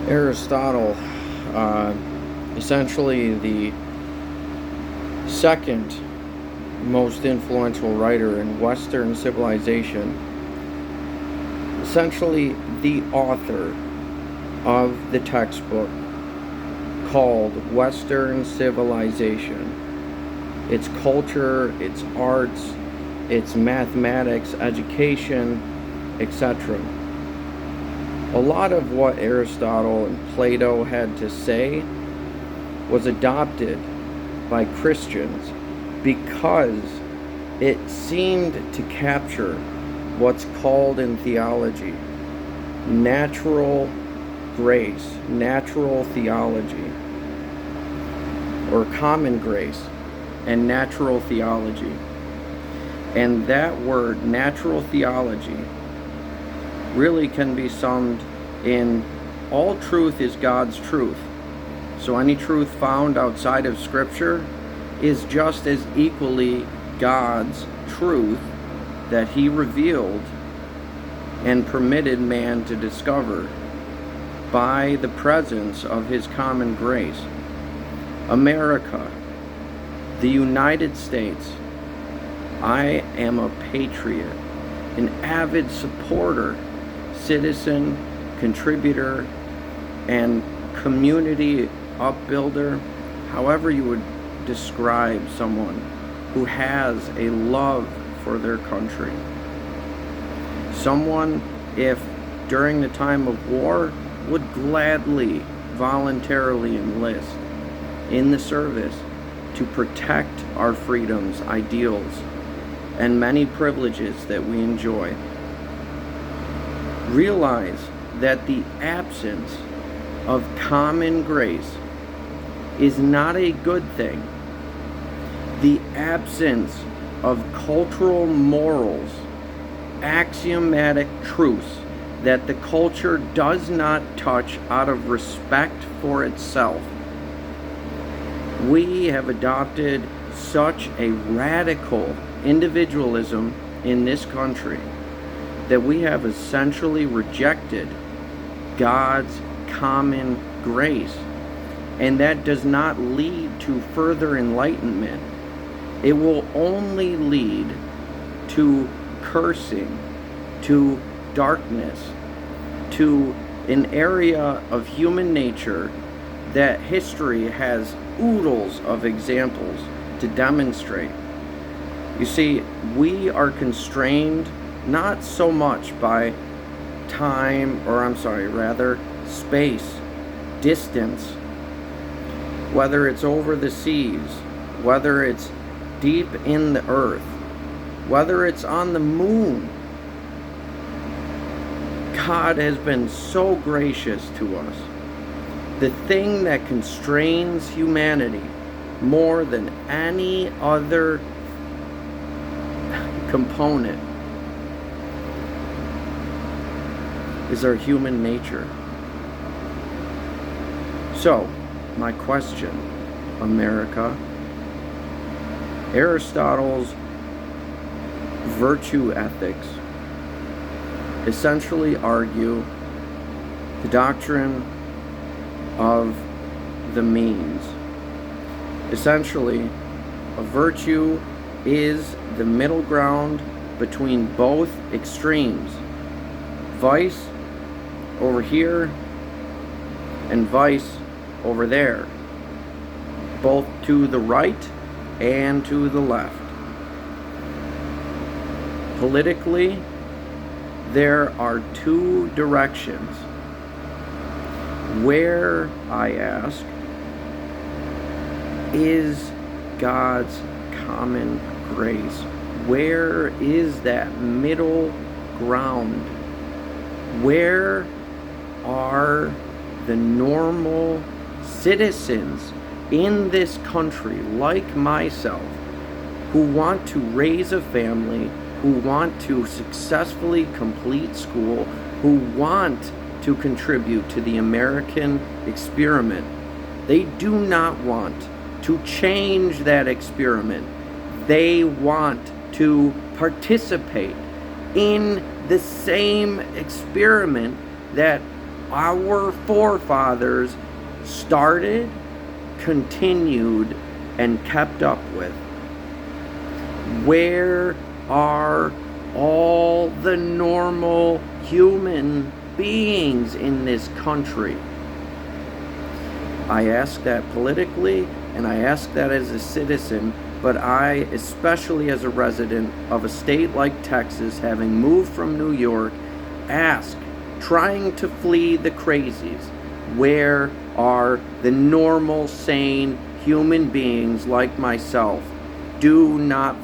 Aristotle, essentially the second most influential writer in Western civilization, essentially the author of the textbook called Western Civilization. Its culture, its arts, its mathematics, education, etc. A lot of what Aristotle and Plato had to say was adopted by Christians because it seemed to capture what's called in theology natural grace, natural theology, or common grace and natural theology. And that word, natural theology, really can be summed in all truth is God's truth. So any truth found outside of Scripture is just as equally God's truth that He revealed and permitted man to discover by the presence of His common grace. America, the United States, I am a patriot, an avid supporter, citizen, contributor, and community upbuilder, however you would describe someone who has a love for their country. Someone, if during the time of war, would gladly, voluntarily enlist in the service to protect our freedoms, ideals, and many privileges that we enjoy. Realize that the absence of common grace is not a good thing. The absence of cultural morals, axiomatic truths that the culture does not touch out of respect for itself. We have adopted such a radical individualism in this country that we have essentially rejected God's common grace, and that does not lead to further enlightenment. It will only lead to cursing, to darkness, to an area of human nature that history has oodles of examples to demonstrate. You see, we are constrained not so much by space, distance, whether it's over the seas, whether it's deep in the earth, whether it's on the moon. God has been so gracious to us. The thing that constrains humanity more than any other component is our human nature. So, my question, America, Aristotle's virtue ethics essentially argue the doctrine of the means. Essentially, a virtue is the middle ground between both extremes. Vice over here and vice over there, both to the right and to the left. Politically, there are two directions. Where, I ask, is God's common grace? Where is that middle ground? Where are the normal citizens in this country, like myself, who want to raise a family, who want to successfully complete school, who want to contribute to the American experiment? They do not want to change that experiment. They want to participate in the same experiment that our forefathers started, continued, and kept up with? Where are all the normal human beings in this country? I ask that politically, and I ask that as a citizen, but I, especially as a resident of a state like Texas, having moved from New York, ask, trying to flee the crazies, where are the normal, sane human beings like myself? Do not vote.